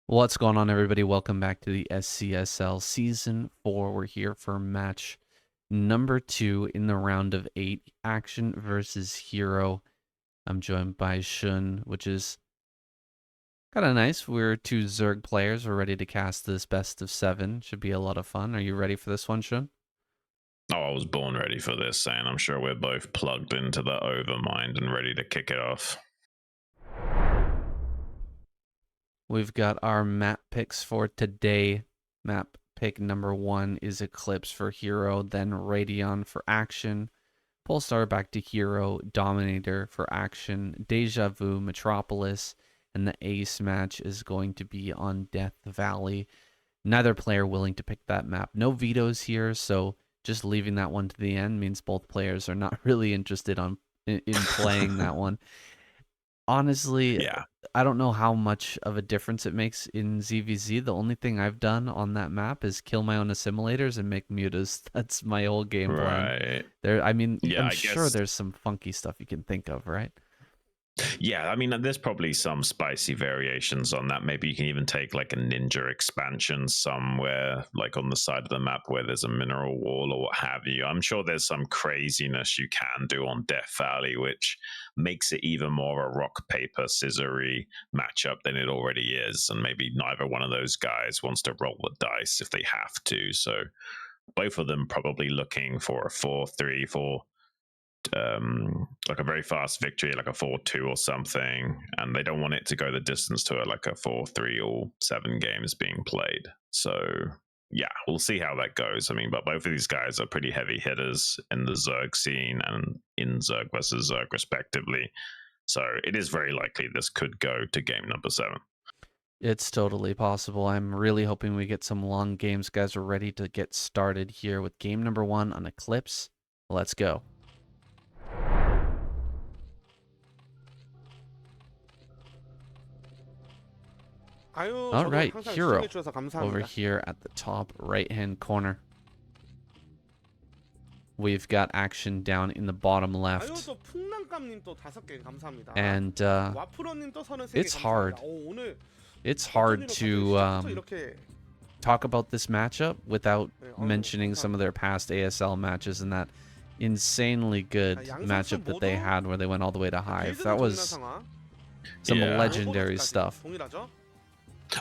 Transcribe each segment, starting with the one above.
What's going on, everybody? Welcome back to the SCSL Season 4. We're here for match number 2 in the round of 8, Action versus Hero. I'm joined by Xun, which is kind of nice. We're two Zerg players. We're ready to cast this best of 7. Should be a lot of fun. Are you ready for this one, Xun? Oh, I was born ready for this, and I'm sure we're both plugged into the overmind and ready to kick it off. We've got our map picks for today. Map pick number 1 is Eclipse for Hero, then Radeon for Action, Polestar back to Hero, Dominator for Action, Deja Vu, Metropolis, and the ace match is going to be on Death Valley. Neither player willing to pick that map. No vetoes here, so just leaving that one to the end means both players are not really interested in playing that one. Honestly, Yeah. I don't know how much of a difference it makes in ZVZ. The only thing I've done on that map is kill my own assimilators and make mutas. That's my whole game plan. Right. I'm sure there's some funky stuff you can think of, right? Yeah, I mean, there's probably some spicy variations on that. Maybe you can even take like a ninja expansion somewhere, like on the side of the map where there's a mineral wall or what have you. I'm sure there's some craziness you can do on Death Valley, which makes it even more a rock, paper, scissory matchup than it already is. And maybe neither one of those guys wants to roll the dice if they have to. So both of them probably looking for a 4-3, 4 like a very fast victory, like a 4-2 or something, and they don't want it to go the distance to like a 4-3 or 7 games being played. So yeah, we'll see how that goes. I mean, but both of these guys are pretty heavy hitters in the Zerg scene and in Zerg versus Zerg respectively. So it is very likely this could go to game number 7. It's totally possible. I'm really hoping we get some long games. Guys, we're ready to get started here with game number 1 on Eclipse. Let's go. All right, Hero over here at the top right-hand corner. We've got Action down in the bottom left. And it's hard. It's hard to talk about this matchup without mentioning some of their past ASL matches and that insanely good matchup that they had where they went all the way to Hive. That was some legendary stuff.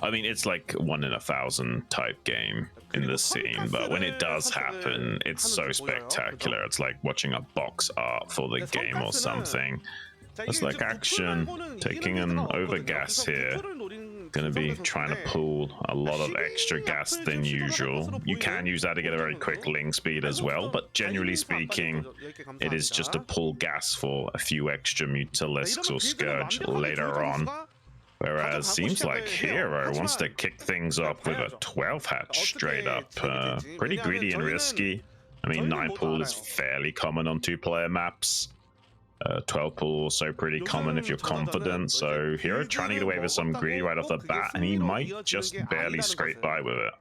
I mean, it's like 1 in 1,000 type game in the scene, but when it does happen, it's so spectacular. It's like watching a box art for the game or something. It's like Action taking an overgas here. Gonna be trying to pull a lot of extra gas than usual. You can use that to get a very quick link speed as well, but generally speaking, it is just to pull gas for a few extra Mutalisks or Scourge later on. Whereas seems like Hero wants to kick things off with a 12 hatch straight up. Pretty greedy and risky. I mean, 9 pool is fairly common on 2-player maps. 12 pool also pretty common if you're confident. So Hero trying to get away with some greed right off the bat, and he might just barely scrape by with it.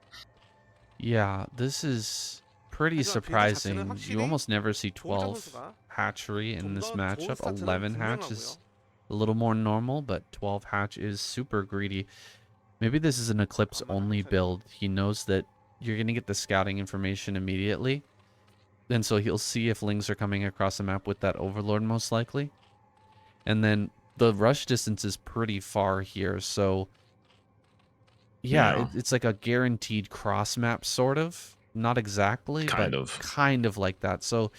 Yeah, this is pretty surprising. You almost never see 12 hatchery in this matchup. 11 hatch is a little more normal, but 12 hatch is super greedy. Maybe this is an Eclipse only build. He knows that you're going to get the scouting information immediately. And so he'll see if lings are coming across the map with that Overlord most likely. And then the rush distance is pretty far here. So yeah, it's like a guaranteed cross map sort of. Not exactly, but kind of like that. So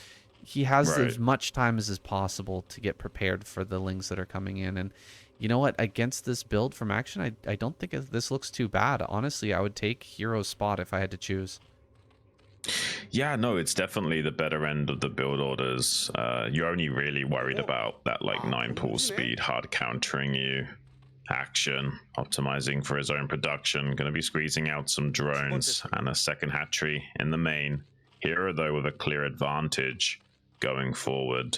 he has as much time as is possible to get prepared for the lings that are coming in. And you know what? Against this build from Action, I don't think this looks too bad. Honestly, I would take Hero's spot if I had to choose. Yeah, no, it's definitely the better end of the build orders. You're only really worried about that like 9 pool speed, hard countering you. Action, optimizing for his own production, going to be squeezing out some drones and a second hatchery in the main. Hero, though, with a clear advantage going forward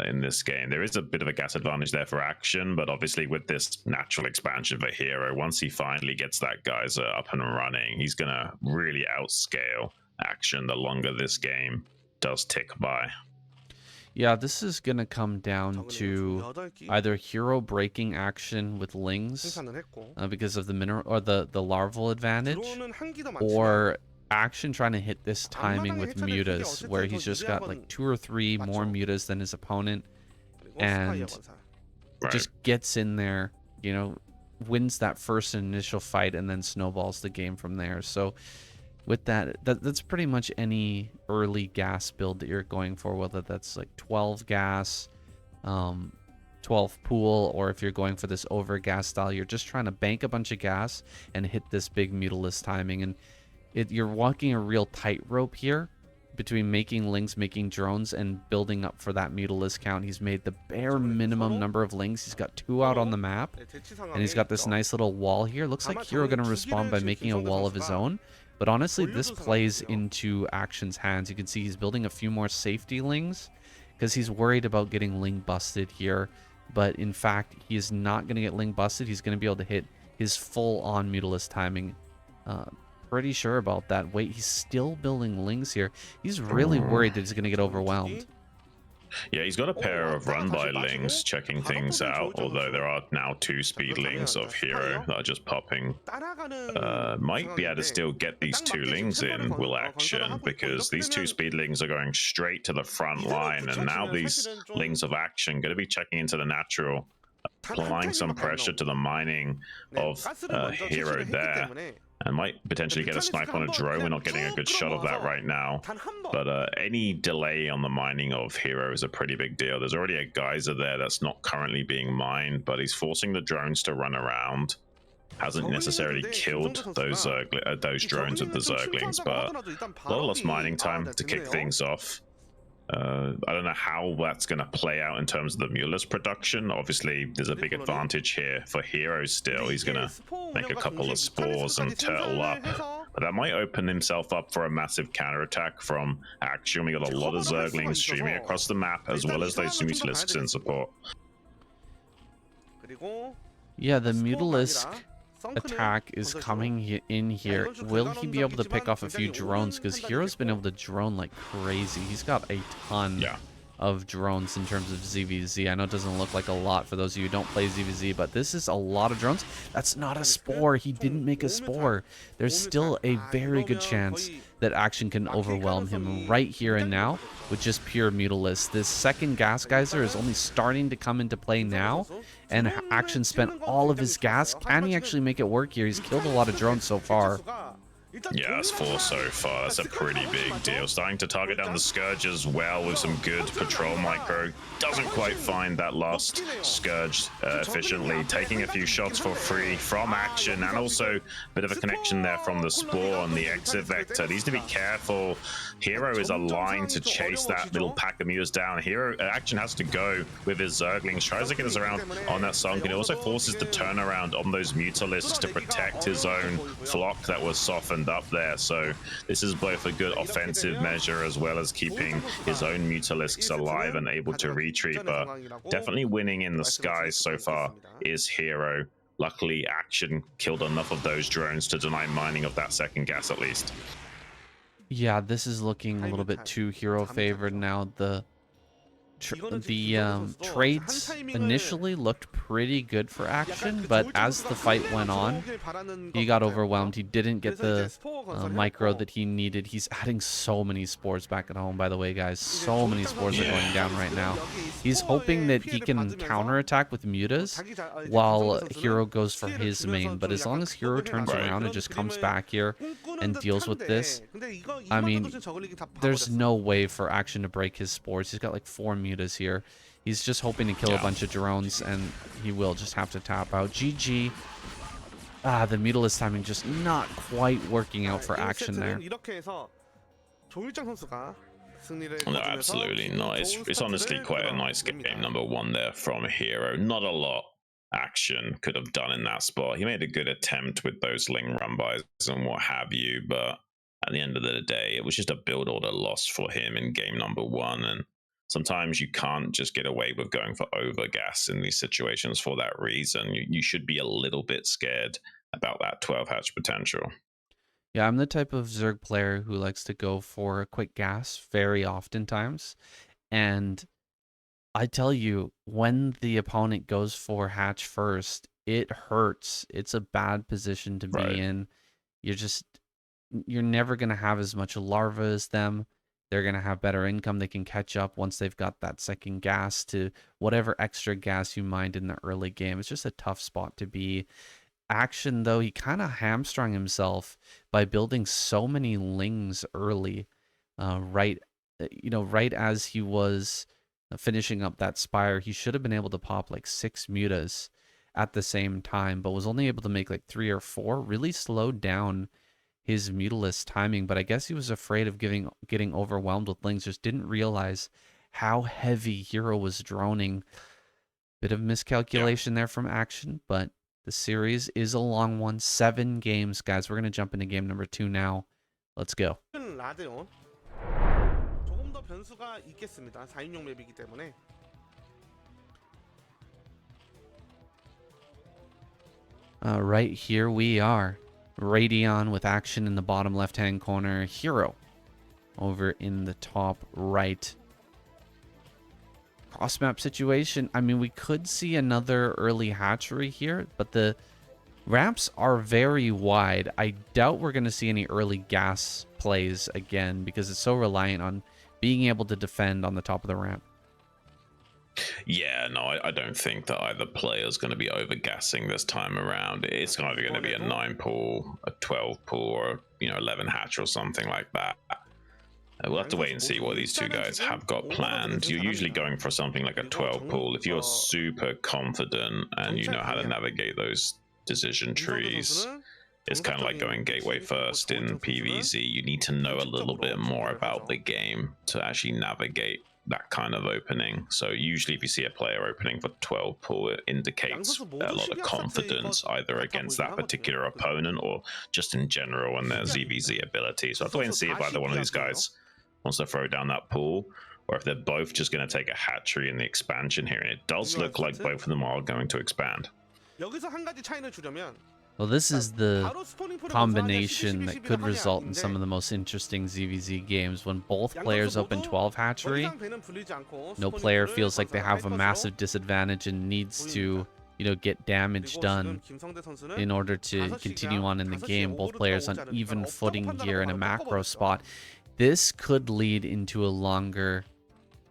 in this game. There is a bit of a gas advantage there for Action, but obviously with this natural expansion for Hero, once he finally gets that geyser up and running, he's going to really outscale Action the longer this game does tick by. Yeah, this is going to come down to either hero breaking action with lings because of the mineral or the larval advantage, or action trying to hit this timing with mutas, where he's just got like 2 or 3 more mutas than his opponent and just gets in there, you know, wins that first initial fight and then snowballs the game from there. So with that's pretty much any early gas build that you're going for, whether that's like 12 gas, 12 pool, or if you're going for this over gas style, you're just trying to bank a bunch of gas and hit this big mutalist timing. And you're walking a real tightrope here between making lings, making drones, and building up for that mutalist count. He's made the bare minimum number of lings. He's got 2 out on the map, and he's got this nice little wall here. Looks like Hero going to respond by making a wall of his own. But honestly, this plays into Action's hands. You can see he's building a few more safety lings because he's worried about getting ling busted here. But in fact, he is not going to get ling busted. He's going to be able to hit his full-on mutalist timing. Pretty sure about that. Wait, he's still building lings here. He's really worried that he's going to get overwhelmed. Yeah, he's got a pair of run-by lings checking things out, although there are now 2 speed lings of Hero that are just popping. Might be able to still get these 2 lings in will Action, because these 2 speed lings are going straight to the front line, and now these lings of Action going to be checking into the natural, applying some pressure to the mining of Hero there. And might potentially get a snipe on a drone. We're not getting a good shot of that right now. But any delay on the mining of Hero is a pretty big deal. There's already a geyser there that's not currently being mined, but he's forcing the drones to run around. Hasn't necessarily killed those drones with the Zerglings, but a lot of lost mining time to kick things off. I don't know how that's going to play out in terms of the mutalist production. Obviously, there's a big advantage here for Hero still. He's going to make a couple of spores and turtle up. But that might open himself up for a massive counterattack from Action. We got a lot of Zerglings streaming across the map, as well as those mutalisks in support. Yeah, the mutalisk attack is coming in here. Will he be able to pick off a few drones? Because Hero's been able to drone like crazy. He's got a ton of drones in terms of ZVZ. I know it doesn't look like a lot for those of you who don't play ZVZ, but this is a lot of drones. That's not a spore. He didn't make a spore. There's still a very good chance that Action can overwhelm him right here and now with just pure mutalist. This second gas geyser is only starting to come into play now, and Action spent all of his gas. Can he actually make it work here? He's killed a lot of drones so far. Yeah, that's 4 so far. That's a pretty big deal. Starting to target down the Scourge as well with some good patrol micro. Doesn't quite find that last Scourge efficiently. Taking a few shots for free from Action, and also a bit of a connection there from the Spore on the exit vector. Needs to be careful. Hero is aligned to chase that little pack of mutas down. Action has to go with his Zerglings. Tries to get us around on that Sunk, and it also forces the turnaround on those mutalisks to protect his own flock that was softened up there. So this is both a good offensive measure as well as keeping his own mutalisks alive and able to retreat. But definitely winning in the skies so far is Hero. Luckily, Action killed enough of those drones to deny mining of that second gas at least. Yeah, this is looking a little bit too Hero favored now. The trades initially looked pretty good for Action, but as the fight went on, he got overwhelmed. He didn't get the micro that he needed. He's adding so many spores back at home, by the way, guys. So many spores are going down right now. He's hoping that he can counterattack with mutas while Hero goes for his main, but as long as Hero turns around and just comes back here and deals with this, I mean, there's no way for Action to break his spores. He's got like 4 mutas here. He's just hoping to kill a bunch of drones, and he will just have to tap out. GG. The mutalist timing just not quite working out for Action there. No, absolutely not. It's honestly quite a nice game number 1 there from Hero. Not a lot Action could have done in that spot. He made a good attempt with those ling run-bys and what have you, but at the end of the day, it was just a build order loss for him in game number 1, and sometimes you can't just get away with going for overgas in these situations for that reason. You should be a little bit scared about that 12 hatch potential. Yeah, I'm the type of Zerg player who likes to go for a quick gas very oftentimes. And I tell you, when the opponent goes for hatch first, it hurts. It's a bad position to be Right. in. You're never going to have as much larva as them. They're going to have better income. They can catch up once they've got that second gas to whatever extra gas you mined in the early game. It's just a tough spot to be. Action, though, he kind of hamstrung himself by building so many lings early, right as he was finishing up that spire. He should have been able to pop like 6 mutas at the same time, but was only able to make like 3 or 4. Really slowed down his mutalist timing, but I guess he was afraid of getting overwhelmed with lings. Just didn't realize how heavy Hero was droning. Bit of miscalculation there from Action, but the series is a long one. 7 games, guys. We're going to jump into game number 2 now. Let's go. 라데온 조금 더 변수가 있겠습니다. 4인용 맵이기 때문에. Right here we are. Radeon with Action in the bottom left-hand corner. Hero over in the top right. Cross-map situation. I mean, we could see another early hatchery here, but the ramps are very wide. I doubt we're going to see any early gas plays again because it's so reliant on being able to defend on the top of the ramp. Yeah, no, I don't think that either player is going to be overgassing this time around. It's either going to be a 9 pool, a 12 pool, or 11 hatch or something like that. We'll have to wait and see what these two guys have got planned. You're usually going for something like a 12 pool. If you're super confident and you know how to navigate those decision trees, it's kind of like going gateway first in PvZ. You need to know a little bit more about the game to actually navigate that kind of opening. So usually if you see a player opening for 12 pool, it indicates a lot of confidence either against that particular opponent or just in general in their ZVZ ability. So I'll have to wait and see if either one of these guys wants to throw down that pool or if they're both just going to take a hatchery in the expansion here. And it does look like both of them are going to expand. Well, this is the combination that could result in some of the most interesting ZVZ games when both players open 12 hatchery. No player feels like they have a massive disadvantage and needs to, get damage done in order to continue on in the game. Both players on even footing here in a macro spot. This could lead into a longer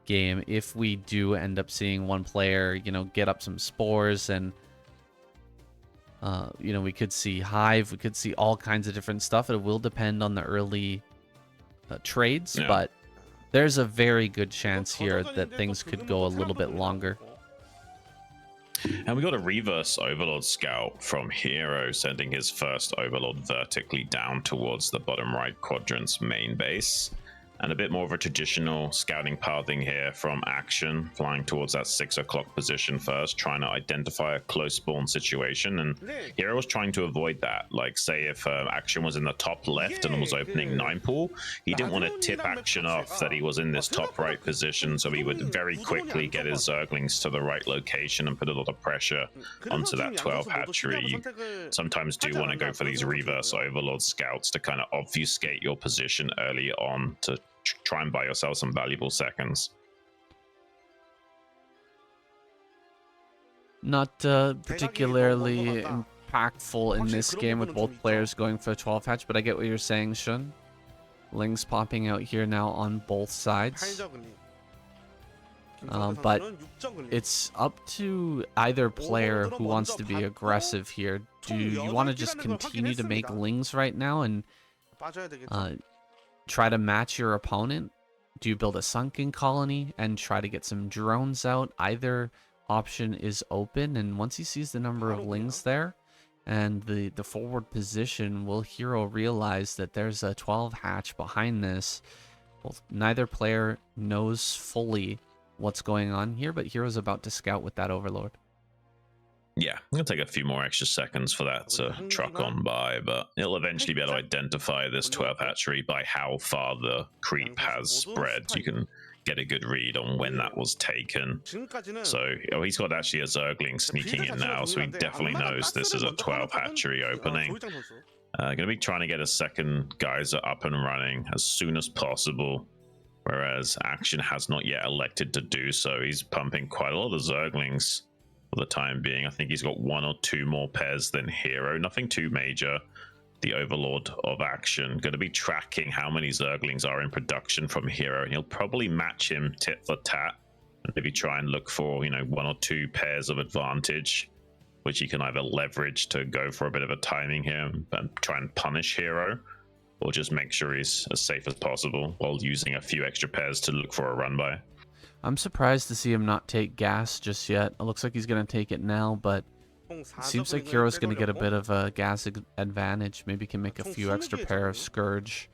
game if we do end up seeing one player, get up some spores and we could see Hive, we could see all kinds of different stuff. It will depend on the early trades, but there's a very good chance here that things could go a little bit longer. And we got a reverse Overlord scout from Hero, sending his first Overlord vertically down towards the bottom right quadrant's main base. And a bit more of a traditional scouting pathing here from Action, flying towards that 6 o'clock position first, trying to identify a close spawn situation. And Hero was trying to avoid that. Like, say if Action was in the top left and was opening 9 pool, he didn't want to tip Action off that he was in this top right position, so he would very quickly get his Zerglings to the right location and put a lot of pressure onto that 12 hatchery. You sometimes do want to go for these reverse Overlord scouts to kind of obfuscate your position early on to try and buy yourself some valuable seconds. Not particularly impactful in this game with both players going for a 12 hatch, but I get what you're saying, Xun. Lings popping out here now on both sides. But it's up to either player who wants to be aggressive here. Do you want to just continue to make Lings right now and try to match your opponent? Do you build a sunken colony and try to get some drones out? Either option is open, and once he sees the number of Lings there and the forward position, will Hero realize that there's a 12 hatch behind this? Well, neither player knows fully what's going on here, but Hero's about to scout with that Overlord. Yeah, I'm going to take a few more extra seconds for that to truck on by, but it'll eventually be able to identify this 12 hatchery by how far the creep has spread. You can get a good read on when that was taken. So he's got actually a Zergling sneaking in now, so he definitely knows this is a 12 hatchery opening. Going to be trying to get a second geyser up and running as soon as possible. whereas Action has not yet elected to do so. He's pumping quite a lot of Zerglings for the time being. I think he's got 1 or 2 more pairs than Hero. Nothing too major. The Overlord of Action going to be tracking how many Zerglings are in production from Hero, and he'll probably match him tit for tat and maybe try and look for, you know, 1 or 2 pairs of advantage, which he can either leverage to go for a bit of a timing here and try and punish Hero, or just make sure he's as safe as possible while using a few extra pairs to look for a run by. I'm surprised to see him not take gas just yet. It looks like he's going to take it now, but it seems like Hero's going to get a bit of a gas advantage. Maybe can make a few extra pair of Scourge.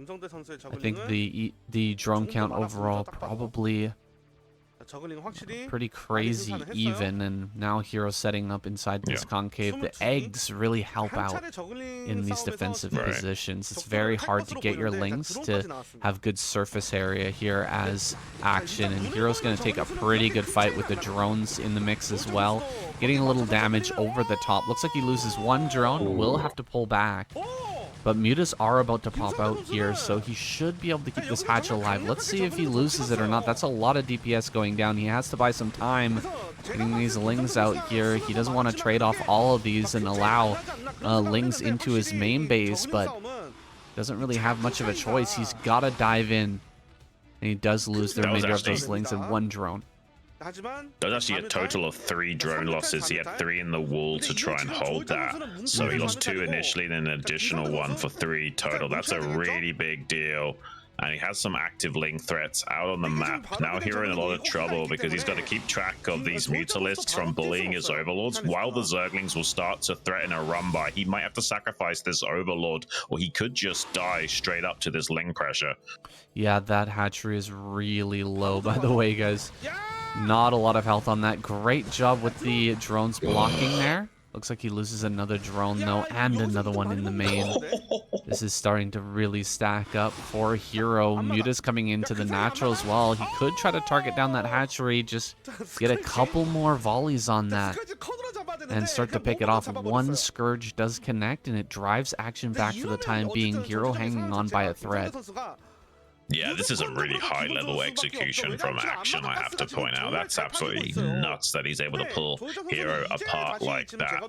I think the drone count overall probably pretty crazy even, and now Hero setting up inside this concave. The eggs really help out in these defensive positions. It's very hard to get your links to have good surface area here as Action, and Hero's going to take a pretty good fight with the drones in the mix as well, getting a little damage over the top. Looks like he loses 1 drone, will have to pull back. But mutas are about to pop out here, so he should be able to keep this hatch alive. Let's see if he loses it or not. That's a lot of DPS going down. He has to buy some time getting these Lings out here. He doesn't want to trade off all of these and allow Lings into his main base, but doesn't really have much of a choice. He's got to dive in, and he does lose the remainder of those Lings and 1 drone. There was actually a total of 3 drone losses. He had 3 in the wall to try and hold that. So he lost 2 initially, then an additional 1 for 3 total. That's a really big deal. And he has some active Ling threats out on the map. Now Hero in a lot of trouble because he's got to keep track of these Mutalisks from bullying his Overlords, while the Zerglings will start to threaten a run by. He might have to sacrifice this Overlord, or he could just die straight up to this Ling pressure. Yeah, that hatchery is really low, by the way, guys. Not a lot of health on that. Great job with the drones blocking there. Looks like he loses another drone, though, and another one in the main. This is starting to really stack up for Hero. Muta's coming into the natural as well. He could try to target down that hatchery, just get a couple more volleys on that and start to pick it off. 1 Scourge does connect, and it drives Action back for the time being. Hero hanging on by a thread. Yeah, this is a really high-level execution from Action, I have to point out. That's absolutely nuts that he's able to pull Hero apart like that.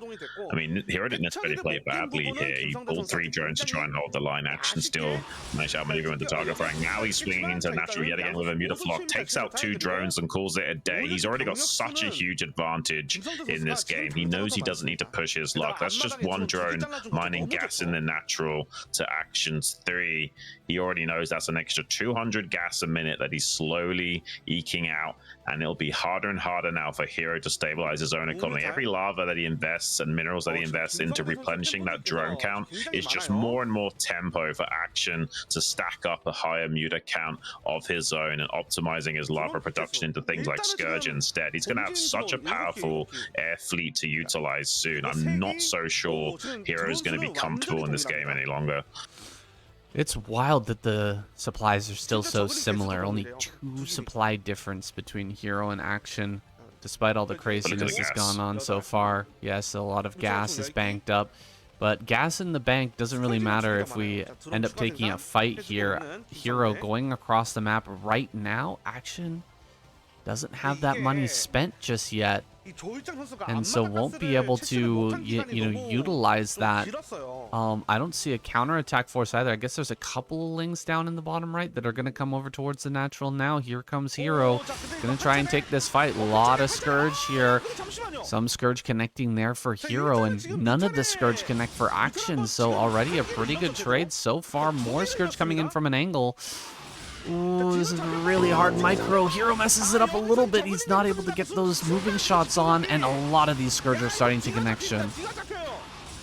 I mean, Hero didn't necessarily play badly here. He pulled 3 drones to try and hold the line. Action still managed to outmaneuver with the target frag. Now he's swinging into natural yet again with a Mutaflock, takes out 2 drones and calls it a day. He's already got such a huge advantage in this game. He knows he doesn't need to push his luck. That's just 1 drone mining gas in the natural to Action's 3. He already knows that's an extra 200 gas a minute that he's slowly eking out, and it'll be harder and harder now for Hero to stabilize his own economy. Every lava that he invests and minerals that he invests into replenishing that drone count is just more and more tempo for Action to stack up a higher muta count of his own and optimizing his lava production into things like Scourge instead. He's going to have such a powerful air fleet to utilize soon. I'm not so sure Hero is going to be comfortable in this game any longer. It's wild that the supplies are still so similar. Only 2 supply difference between Hero and Action, despite all the craziness that's gone on so far. Yes, a lot of gas is banked up, but gas in the bank doesn't really matter if we end up taking a fight here. Hero going across the map right now. Action doesn't have that money spent just yet, and so won't be able to utilize that. I don't see a counterattack force either. I guess there's a couple of Lings down in the bottom right that are going to come over towards the natural now. Here comes Hero, going to try and take this fight. A lot of Scourge here. Some Scourge connecting there for Hero, and none of the Scourge connect for Action, so already a pretty good trade so far. More Scourge coming in from an angle. Ooh, this is really hard micro. Hero messes it up a little bit. He's not able to get those moving shots on, and a lot of these Scourge are starting to connection.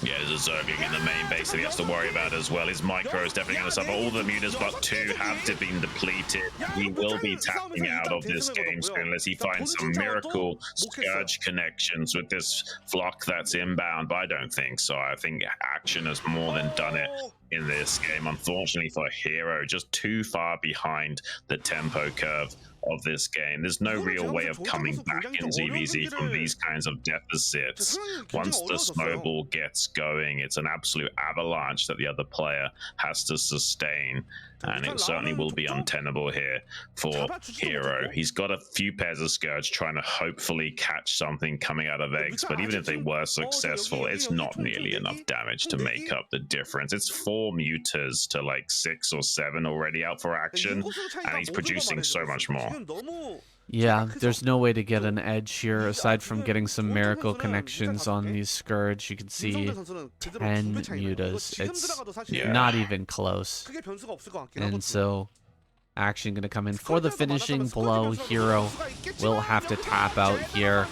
Yeah, there's a Zergling in the main base that he has to worry about as well. His micro is definitely going to suffer. All the mutas but 2 have been depleted. He will be tapping out of this game soon unless he finds some miracle Scourge connections with this flock that's inbound, but I don't think so. I think Action has more than done it in this game. Unfortunately for Hero, just too far behind the tempo curve of this game. There's no real way of coming back in ZVZ from these kinds of deficits. Once the snowball gets going, it's an absolute avalanche that the other player has to sustain, and it certainly will be untenable here for Hero. He's got a few pairs of Scourge trying to hopefully catch something coming out of eggs, but even if they were successful, it's not nearly enough damage to make up the difference. It's 4 mutas to like 6 or 7 already out for action, and he's producing so much more. Yeah, there's no way to get an edge here aside from getting some miracle connections on these Scourge. You can see 10 mutas. It's not even close. And so Action gonna come in for the finishing blow. Hero will have to tap out here.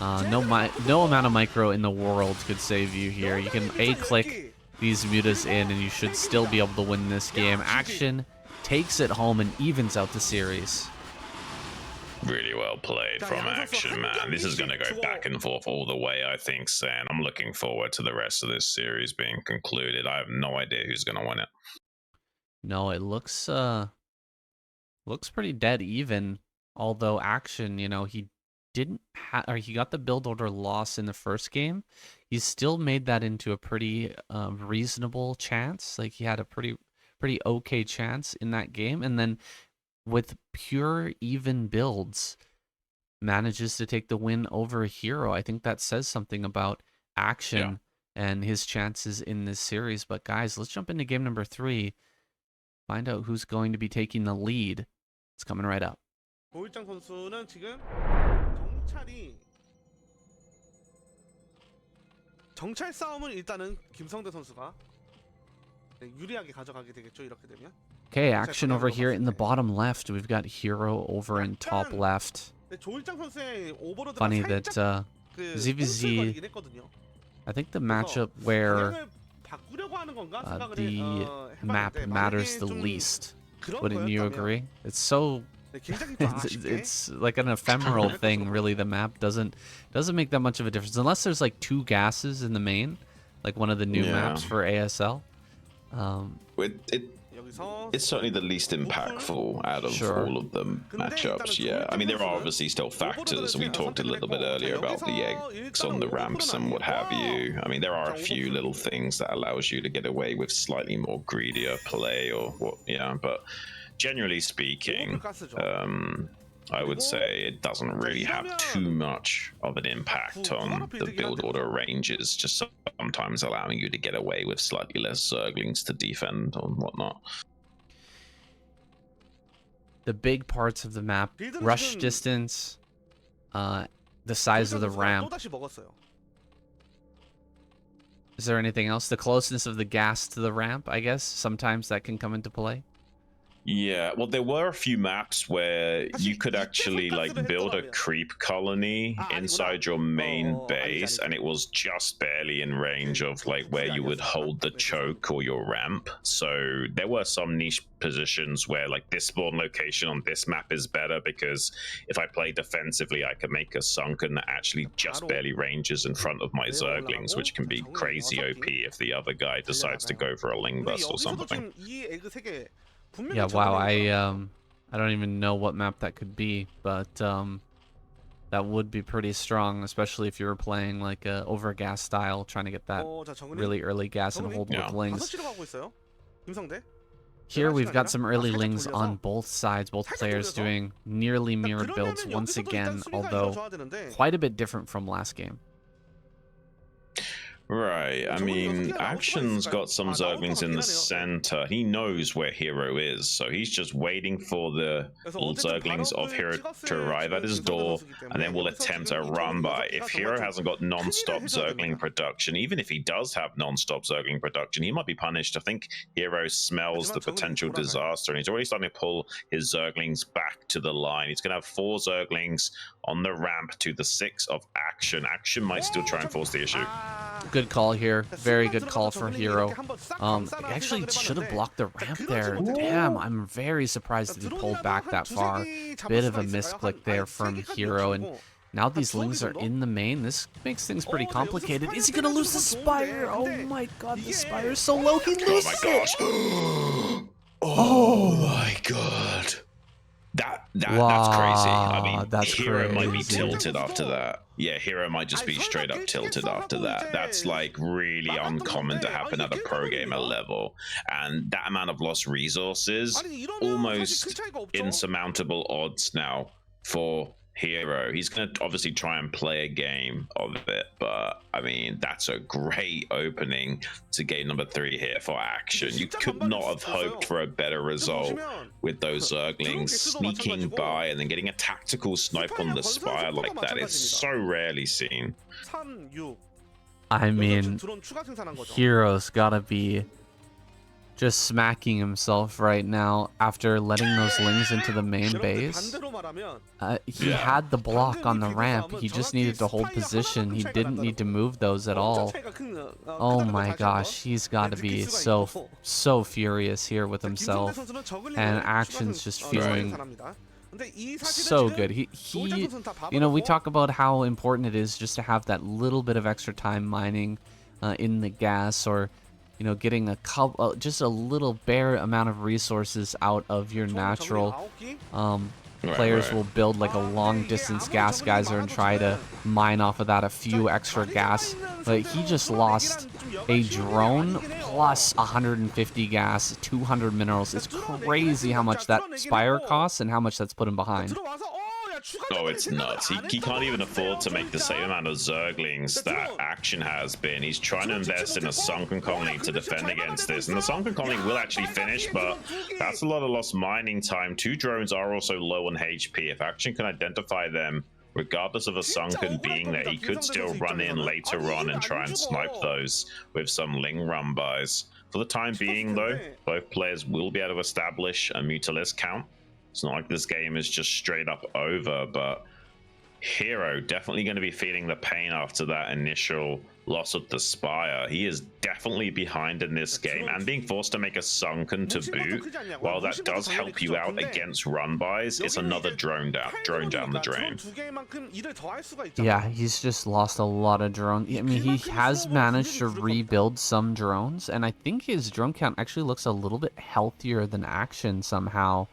No amount of micro in the world could save you here. You can A-click these mutas in and you should still be able to win this game. Action takes it home and evens out the series. Really well played from Action, man. This is going to go back and forth all the way, I think, San. I'm looking forward to the rest of this series being concluded. I have no idea who's going to win it. No, it looks pretty dead even. Although Action, you know, he got the build order loss in the first game. He still made that into a pretty reasonable chance. Like, he had a pretty okay chance in that game, and then with pure even builds, manages to take the win over Hero. I think that says something about Action and his chances in this series. But guys, let's jump into game number 3. Find out who's going to be taking the lead. It's coming right up. 고일장 선수는 지금 정찰 싸움은 일단은 김성대 선수가 유리하게 가져가게 되겠죠, 이렇게 되면. Okay, Action over here in the bottom left. We've got Hero over in top left. Funny that ZVZ, I think the matchup where the map matters the least. Wouldn't you agree? It's so it's like an ephemeral thing, really. The map doesn't make that much of a difference unless there's like 2 gases in the main, like one of the new maps for ASL. It's certainly the least impactful out of all of the matchups, yeah. I mean, there are obviously still factors. We talked a little bit earlier about the eggs on the ramps and what have you. I mean, there are a few little things that allows you to get away with slightly more greedier play or what, yeah. But generally speaking, I would say it doesn't really have too much of an impact on the build order ranges, just sometimes allowing you to get away with slightly less Zerglings to defend or whatnot. The big parts of the map, rush distance, the size of the ramp. Is there anything else? The closeness of the gas to the ramp, I guess. Sometimes that can come into play. Yeah, well, there were a few maps where you could actually like build a creep colony inside your main base, and it was just barely in range of like where you would hold the choke or your ramp. So there were some niche positions where like this spawn location on this map is better because if I play defensively, I can make a sunken that actually just barely ranges in front of my Zerglings, which can be crazy OP if the other guy decides to go for a Ling Bust or something. Yeah, wow, I don't even know what map that could be, but that would be pretty strong, especially if you were playing like a overgas style, trying to get that really early gas and hold with Lings. Here we've got some early Lings on both sides, both players doing nearly mirrored builds once again, although quite a bit different from last game. Right, I mean, Action's got some Zerglings in the center. He knows where Hero is, so he's just waiting for the little Zerglings of Hero to arrive at his door, and then we'll attempt a run by. If Hero hasn't got non-stop Zergling production, even if he does have non-stop Zergling production, he might be punished. I think Hero smells the potential disaster, and he's already starting to pull his Zerglings back to the line. He's going to have 4 Zerglings on the ramp to the 6 of Action. Action might still try and force the issue. Good call here. Very good call for Hero. Actually should have blocked the ramp there. Damn, I'm very surprised that he pulled back that far. Bit of a misclick there from Hero, and now these Lings are in the main. This makes things pretty complicated. Is he gonna lose the Spire? Oh my god, the Spire is so low, he loses it! Oh my god. That's crazy. I mean, that's Hero might be crazy. tilted after that. Yeah, Hero might just be straight up tilted after that. That's like really uncommon to happen at a pro gamer level. And that amount of lost resources, almost insurmountable odds now for Hero. He's going to obviously try and play a game of it, but I mean, that's a great opening to game number 3 here for Action. You could not have hoped for a better result with those Zerglings sneaking by and then getting a tactical snipe on the spire like that. It's so rarely seen. I mean, Hero's gotta be just smacking himself right now after letting those lings into the main base. He had the block on the ramp. He just needed to hold position. He didn't need to move those at all. Oh my gosh, he's got to be so furious here with himself. And Action's just feeling so good. He you know, we talk about how important it is just to have that little bit of extra time mining in the gas, or you know, getting a couple, just a little bare amount of resources out of your natural. Players will build like a long distance gas geyser and try to mine off of that a few extra gas. But he just lost a drone plus 150 gas, 200 minerals. It's crazy how much that Spire costs and how much that's put him behind. Oh, it's nuts. He can't even afford to make the same amount of Zerglings that Action has been. He's trying to invest in a Sunken Colony to defend against this. And the Sunken Colony will actually finish, but that's a lot of lost mining time. 2 drones are also low on HP. If Action can identify them, regardless of a Sunken being there, he could still run in later on and try and snipe those with some Ling run bys. For the time being, though, both players will be able to establish a Mutalisk count. It's not like this game is just straight up over, but Hero definitely going to be feeling the pain after that initial loss of the Spire. He is definitely behind in this game, and being forced to make a Sunken to boot, while that does help you out against run-bys, it's another drone down the drain. Yeah, he's just lost a lot of drones. I mean, he has managed to rebuild some drones, and I think his drone count actually looks a little bit healthier than Action somehow.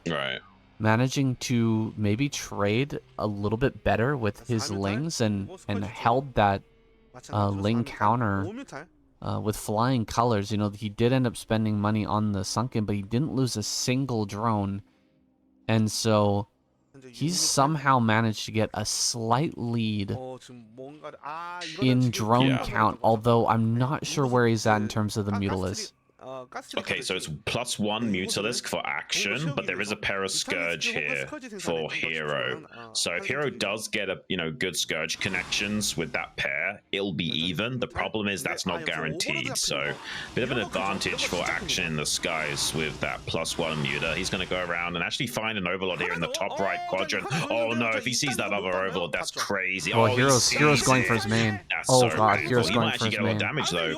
Right. Managing to maybe trade a little bit better with his lings and held that ling counter with flying colors. You know, he did end up spending money on the Sunken, but he didn't lose a single drone. And so he's somehow managed to get a slight lead in drone count, although I'm not sure where he's at in terms of the Mutalisk. Okay, so it's +1 Mutalisk for Action, but there is a pair of Scourge here for Hero. So if Hero does get a good Scourge connections with that pair, it'll be even. The problem is that's not guaranteed. So bit of an advantage for Action in the skies with that +1 Muta. He's going to go around and actually find an Overlord here in the top right quadrant. Oh no, if he sees that other Overlord, that's crazy. Oh, Hero's going for his main. Oh god, Hero's going for his main. He might actually get a lot of damage though.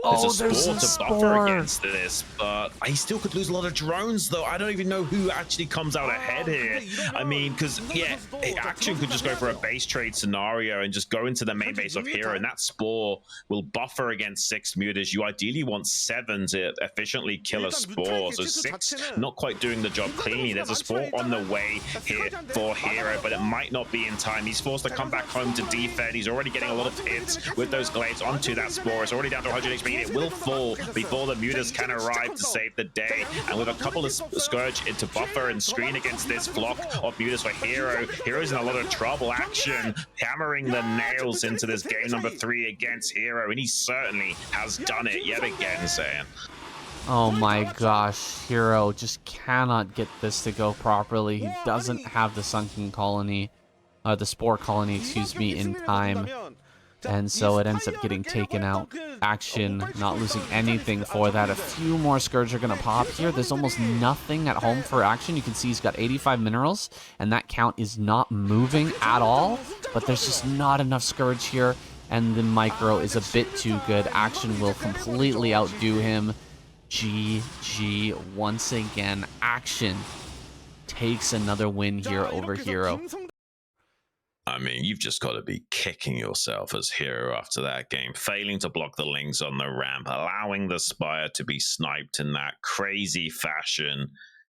Oh, there's a Spore to buffer against this, but he still could lose a lot of drones though. I don't even know who actually comes out ahead here. I mean, because yeah, Action could just go for a base trade scenario and just go into the main base of Hero, and that Spore will buffer against 6 mutas. You ideally want 7 to efficiently kill a Spore, so 6 not quite doing the job cleanly. There's a Spore on the way here for Hero, but it might not be in time. He's forced to come back home to defend. He's already getting a lot of hits with those glaives onto that Spore. It's already down to 100 HP. It will fall before the mutas can arrive to save the day, and with a couple of Scourge into buffer and screen against this flock of mutas for Hero, Hero's in a lot of trouble. Action hammering the nails into this game number 3 against Hero, and he certainly has done it yet again, Saiyan. Oh my gosh, Hero just cannot get this to go properly. He doesn't have the Sunken Colony, the Spore Colony, excuse me, in time. And so it ends up getting taken out. Action not losing anything for that. A few more Scourge are going to pop here. There's almost nothing at home for Action. You can see he's got 85 minerals, and that count is not moving at all. But there's just not enough Scourge here, and the micro is a bit too good. Action will completely outdo him. GG once again. Action takes another win here over Hero. I mean, you've just got to be kicking yourself as Hero after that game, failing to block the lings on the ramp, allowing the Spire to be sniped in that crazy fashion.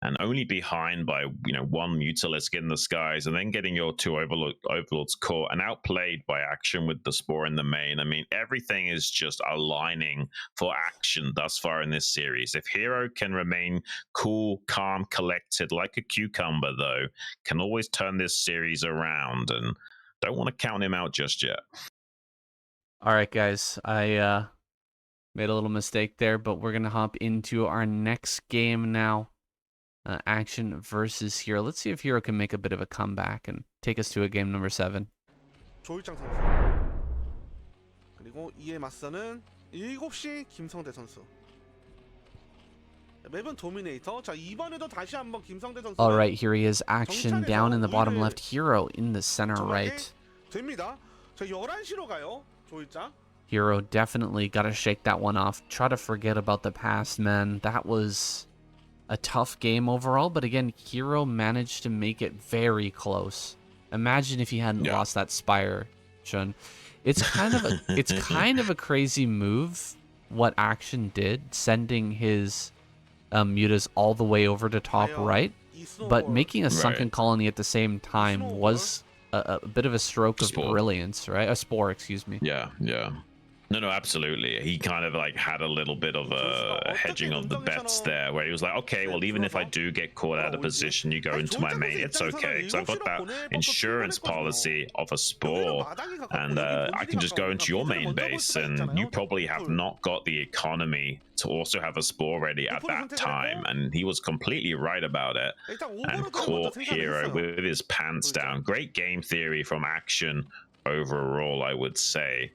and only behind by one Mutalisk in the skies, and then getting your two overlords caught and outplayed by Action with the Spore in the main. I mean, everything is just aligning for Action thus far in this series. If Hero can remain cool, calm, collected like a cucumber, though, can always turn this series around, and don't want to count him out just yet. All right, guys, I made a little mistake there, but we're gonna hop into our next game now. Action versus Hero. Let's see if Hero can make a bit of a comeback and take us to a game number 7. 조일장 선수. 그리고 이에 맞서는 7시 김성대 선수. 맵은 도미네이터. 자, 이번에도 다시 한번 김성대 선수. All right, here he is. Action down in the bottom left. Hero in the center right. 됩니다. 자, 11시로 가요. 조일장. Hero definitely got to shake that one off. Try to forget about the past, man. That was a tough game overall, but again, Hero managed to make it very close. Imagine if he hadn't lost that Spire, Xun. It's kind of a crazy move what Action did, sending his mutas all the way over to top right, but making a sunken colony at the same time was a bit of a stroke of brilliance, right? A spore, excuse me. Yeah. No, absolutely. He kind of like had a little bit of a hedging of the bets there, where he was like, okay, well, even if I do get caught out of position, you go into my main, it's okay. So I've got that insurance policy of a spore, and I can just go into your main base, and you probably have not got the economy to also have a spore ready at that time. And he was completely right about it, and caught Hero with his pants down. Great game theory from Action overall, I would say.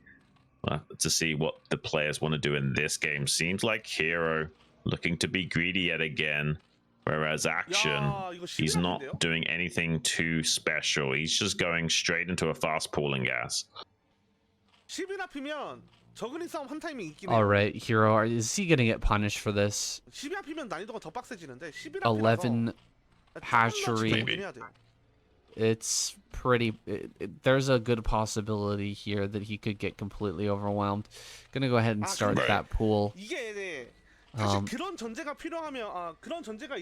To see what the players want to do in this game. Seems like Hero looking to be greedy yet again, whereas Action, he's not doing anything too special. He's just going straight into a fast pooling gas. All right, Hero, is he going to get punished for this? 11 hatchery. Maybe. It's pretty. There's a good possibility here that he could get completely overwhelmed. Gonna go ahead and start that pool.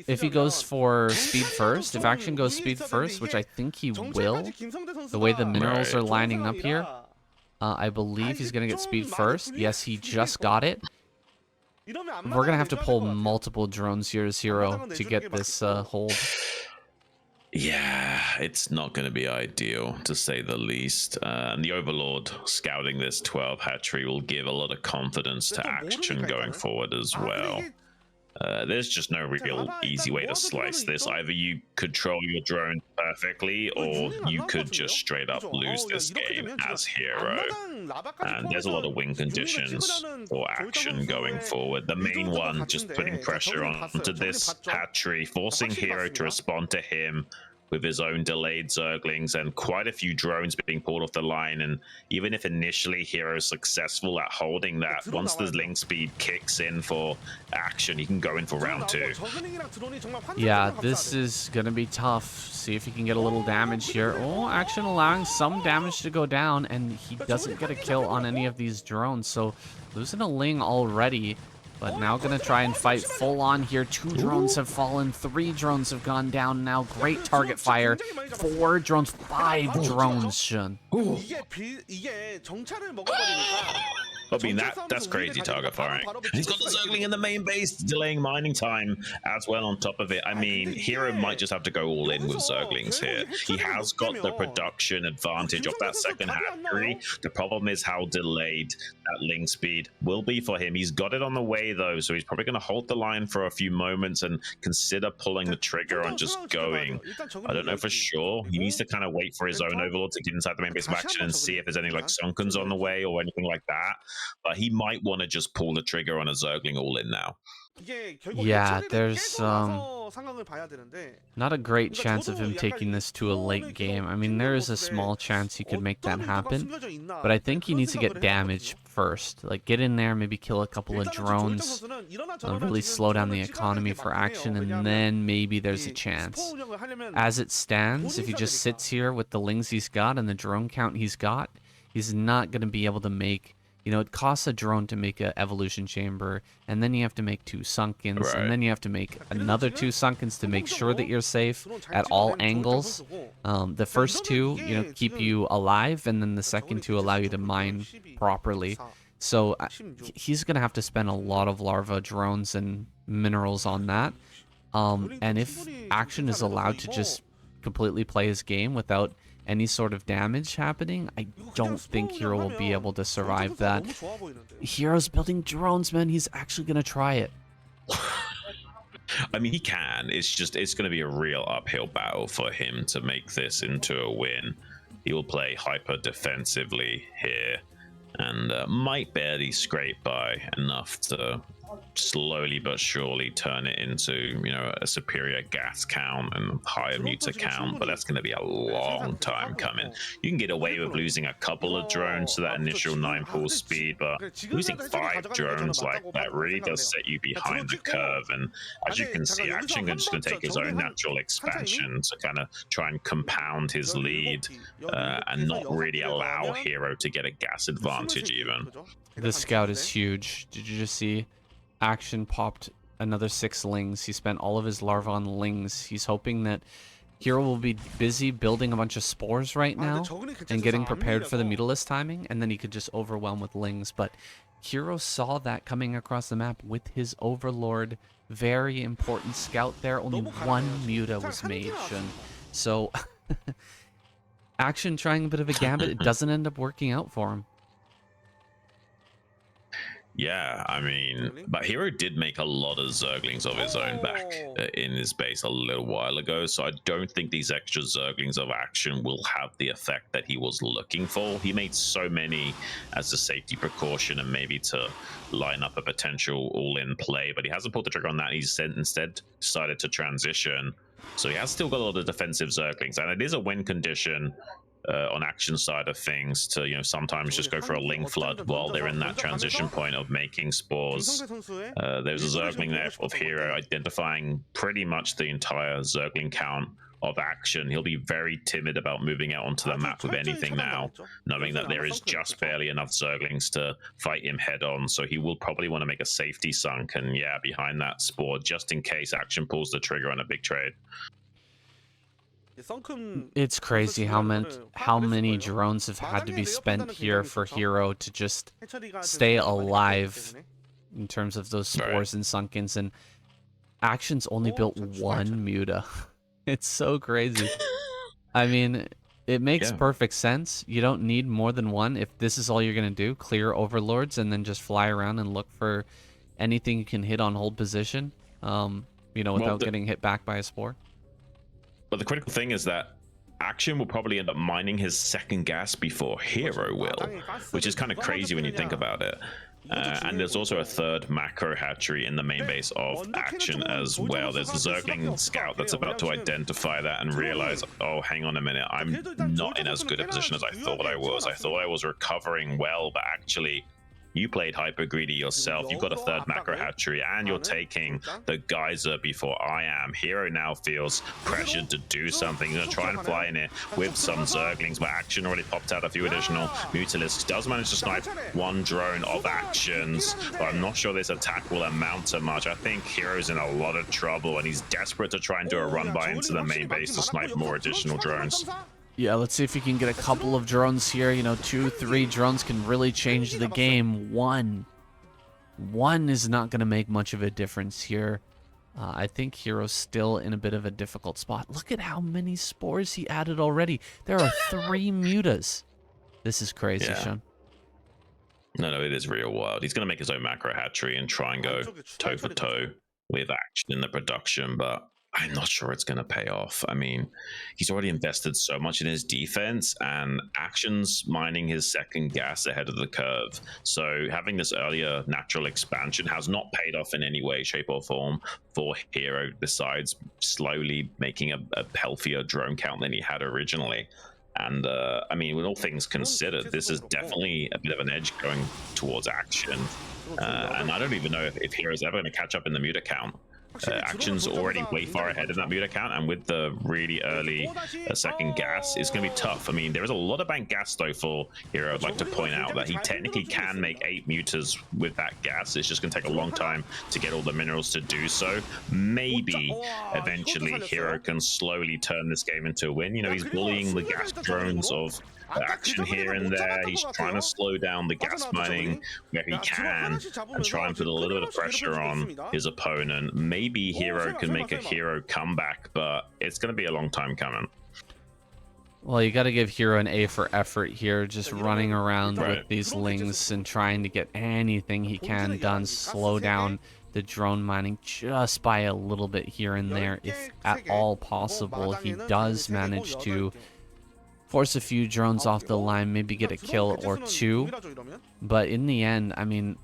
If he goes for speed first, if Action goes speed first, which I think he will, the way the minerals are lining up here, I believe he's gonna get speed first. Yes, he just got it. We're gonna have to pull multiple drones here as Hero to get this hold. Yeah, it's not going to be ideal, to say the least. And the Overlord scouting this 12 hatchery will give a lot of confidence to Action going forward as well. There's just no real easy way to slice this. Either you control your drone perfectly, or you could just straight up lose this game as Hero. And there's a lot of win conditions for Action going forward. The main one, just putting pressure onto this hatchery, forcing Hero to respond to him with his own delayed Zerglings and quite a few drones being pulled off the line. And even if initially Hero's successful at holding that, once the link speed kicks in for Action, he can go in for round 2. Yeah, this is going to be tough. See if he can get a little damage here. Oh, Action allowing some damage to go down, and he doesn't get a kill on any of these drones. So losing a Ling already. But now going to try and fight full on here. 2 drones have fallen. 3 drones have gone down now. Great target fire. 4 drones. 5 drones, Xun. I mean, that's crazy target firing. He's got the Zergling in the main base, delaying mining time as well on top of it. I mean, Hero might just have to go all in with Zerglings here. He has got the production advantage of that second hatchery. The problem is how delayed that link speed will be for him. He's got it on the way, though, so he's probably going to hold the line for a few moments and consider pulling the trigger on just going. I don't know for sure. He needs to kind of wait for his own Overlord to get inside the main base of Action and see if there's any like Sunkens on the way or anything like that. But he might want to just pull the trigger on a Zergling all in now. Yeah, there's not a great chance of him taking this to a late game. I mean, there is a small chance he could make that happen, but I think he needs to get damage first. Like, get in there, maybe kill a couple of drones, really slow down the economy for Action, and then maybe there's a chance. As it stands, if he just sits here with the lings he's got and the drone count he's got, he's not going to be able to make You know, it costs a drone to make an evolution chamber, and then you have to make 2 sunkens, and then you have to make another 2 sunkens to make sure that you're safe at all angles. The first 2, you know, keep you alive, and then the second 2 allow you to mine properly. So he's going to have to spend a lot of larva drones and minerals on that. And if Action is allowed to just completely play his game without any sort of damage happening, I don't think Hero will be able to survive that. Hero's building drones, man. He's actually going to try it. I mean, he can. It's going to be a real uphill battle for him to make this into a win. He will play hyper defensively here and might barely scrape by enough to slowly but surely turn it into, you know, a superior gas count and higher muta count, but that's going to be a long time coming. You can get away with losing a couple of drones to that initial 9 pull speed, but losing 5 drones like that really does set you behind the curve. And as you can see, Action is just going to take his own natural expansion to kind of try and compound his lead and not really allow Hero to get a gas advantage even. This scout is huge. Did you just see? Action popped another 6 lings. He spent all of his larvae on lings. He's hoping that Hero will be busy building a bunch of spores right now and getting prepared for the Mutalisk timing, and then he could just overwhelm with lings. But Hero saw that coming across the map with his Overlord. Very important scout there. Only 1 muta was made, Xun. So Action trying a bit of a gambit. It doesn't end up working out for him. Yeah, I mean, but Hero did make a lot of Zerglings of his own back in his base a little while ago, so I don't think these extra Zerglings of Action will have the effect that he was looking for. He made so many as a safety precaution and maybe to line up a potential all-in play, but he hasn't pulled the trigger on that. He's instead decided to transition, so he has still got a lot of defensive Zerglings, and it is a win condition on Action side of things to, you know, sometimes just go for a Ling Flood while they're in that transition point of making spores. There's a Zergling there of Hero identifying pretty much the entire Zergling count of Action. He'll be very timid about moving out onto the map with anything now, knowing that there is just barely enough Zerglings to fight him head on, so he will probably want to make a safety sunk and, yeah, behind that spore just in case Action pulls the trigger on a big trade. It's crazy how many drones have had to be spent here for Hero to just stay alive in terms of those spores and sunkens, and Action's only built 1 muta. It's so crazy. I mean, it makes perfect sense. You don't need more than 1 if this is all you're going to do. Clear Overlords and then just fly around and look for anything you can hit on hold position, you know, without getting hit back by a spore. But the critical thing is that Action will probably end up mining his second gas before Hero will, which is kind of crazy when you think about it. And there's also a 3rd macro hatchery in the main base of Action as well. There's a Zergling scout that's about to identify that and realize, oh, hang on a minute, I'm not in as good a position as I thought I was. I thought I was recovering well, but actually you played hyper greedy yourself. You've got a 3rd macro hatchery and you're taking the geyser before I am. Hero now feels pressured to do something. He's going to try and fly in it with some Zerglings, but Action already popped out a few additional Mutalisks. Does manage to snipe 1 drone of Actions, but I'm not sure this attack will amount to much. I think Hero's in a lot of trouble and he's desperate to try and do a run by into the main base to snipe more additional drones. Yeah, let's see if you can get a couple of drones here. You know, 2, 3 drones can really change the game. 1 is not going to make much of a difference here. I think Hero's still in a bit of a difficult spot. Look at how many spores he added already. There are 3 mutas. This is crazy, Xun. No, it is real wild. He's going to make his own macro hatchery and try and go toe for toe with Action in the production, but I'm not sure it's going to pay off. I mean, he's already invested so much in his defense, and Action's mining his second gas ahead of the curve. So having this earlier natural expansion has not paid off in any way, shape, or form for Hero, besides slowly making a healthier drone count than he had originally. And I mean, with all things considered, this is definitely a bit of an edge going towards Action. And I don't even know if Hero's ever going to catch up in the muta count. Action's already way far ahead in that muta count, and with the really early second gas, it's going to be tough. I mean, there is a lot of bank gas though for Hero. I'd like to point out that he technically can make 8 mutas with that gas. It's just going to take a long time to get all the minerals to do so. Maybe eventually Hero can slowly turn this game into a win. You know, he's bullying the gas drones of Action here and there. He's trying to slow down the gas mining where he can and try and put a little bit of pressure on his opponent. Maybe Hero can make a Hero comeback, but it's going to be a long time coming. Well, you got to give Hero an A for effort here, just running around with these lings and trying to get anything he can done, slow down the drone mining just by a little bit here and there, if at all possible. He does manage to force a few drones off the line, maybe get a kill or 2, but in the end, I mean,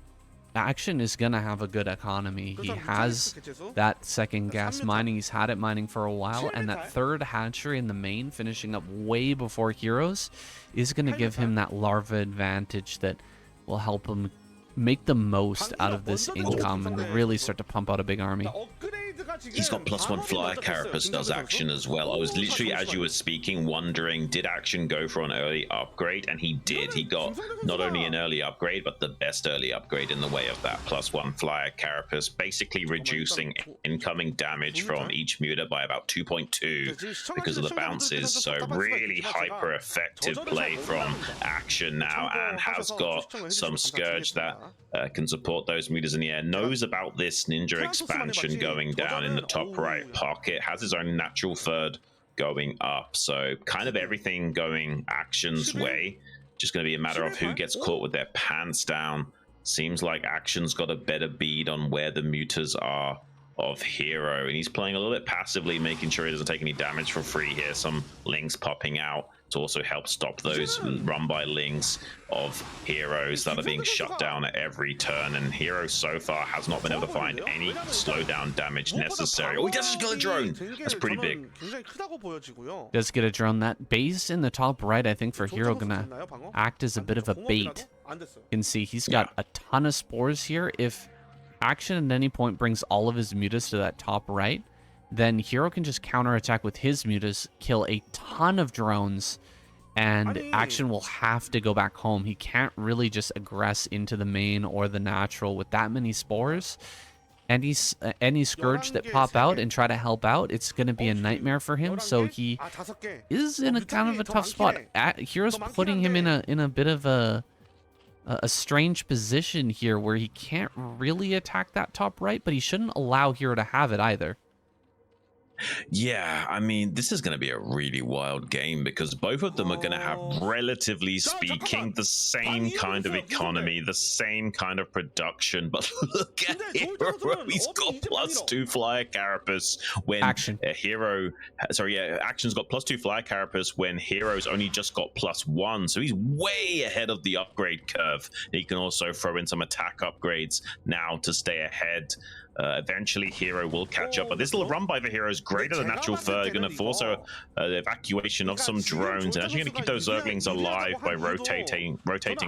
Action is gonna have a good economy. He has that second gas mining, he's had it mining for a while, and that third hatchery in the main, finishing up way before Heroes, is gonna give him that larva advantage that will help him make the most out of this income and really start to pump out a big army. He's got +1 flyer carapace, does Action as well. I was literally, as you were speaking, wondering, did Action go for an early upgrade? And he did. He got not only an early upgrade, but the best early upgrade in the way of that +1 flyer carapace, basically reducing incoming damage from each muta by about 2.2 because of the bounces. So really hyper effective play from Action now, and has got some Scourge that can support those mutas in the air. Knows about this ninja expansion going down in the top right pocket, has his own natural third going up, so kind of everything going Action's way. Just going to be a matter of who gets caught with their pants down. Seems like Action's got a better bead on where the mutas are of Hero, and he's playing a little bit passively, making sure he doesn't take any damage for free here. Some lings popping out to also help stop those run by lings of Heroes that are being shut down at every turn, and Hero so far has not been able to find any slowdown damage necessary. Oh, he does get a drone! That's pretty big. Does get a drone. That base in the top right, I think, for Hero gonna act as a bit of a bait. You can see he's got a ton of spores here. If Action at any point brings all of his mutas to that top right, then Hero can just counterattack with his mutas, kill a ton of drones, and Action will have to go back home. He can't really just aggress into the main or the natural with that many spores. Any Scourge that pop out and try to help out, it's going to be a nightmare for him. So he is in a kind of a tough spot. Hero's putting him in a bit of a strange position here where he can't really attack that top right, but he shouldn't allow Hero to have it either. Yeah, I mean, this is going to be a really wild game because both of them are going to have, relatively speaking, the same kind of economy, the same kind of production. But look at Hero, he's got +2 flyer carapace when Action's got +2 flyer carapace when Hero's only just got +1. So he's way ahead of the upgrade curve. He can also throw in some attack upgrades now to stay ahead. Eventually Hero will catch up, but this little run by the Hero is greater than natural third, going to force an evacuation of some drones, and actually going to keep those Zerglings alive by rotating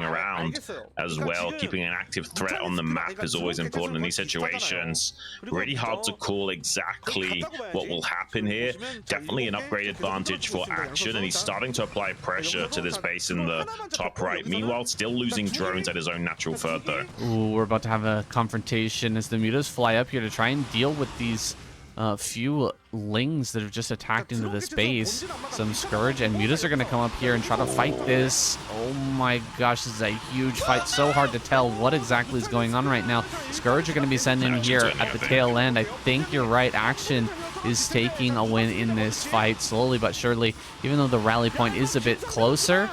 around as well. Keeping an active threat on the map is always important in these situations. Really hard to call exactly what will happen here. Definitely an upgrade advantage for Action, and he's starting to apply pressure to this base in the top right. Meanwhile, still losing drones at his own natural third though. Ooh, we're about to have a confrontation as the mutas fly up here to try and deal with these few lings that have just attacked into this base. Some Scourge and mutas are going to come up here and try to fight this. Oh my gosh, this is a huge fight. So hard to tell what exactly is going on right now. Scourge are going to be sending here at the tail end. I think you're right. Action is taking a win in this fight slowly but surely. Even though the rally point is a bit closer,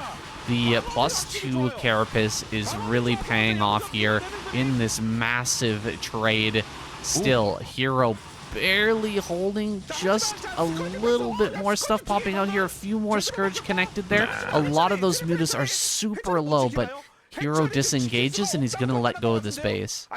the +2 carapace is really paying off here in this massive trade. Still, Hero barely holding, just a little bit more stuff popping out here. A few more Scourge connected there. A lot of those mutas are super low, but Hero disengages and he's going to let go of this base.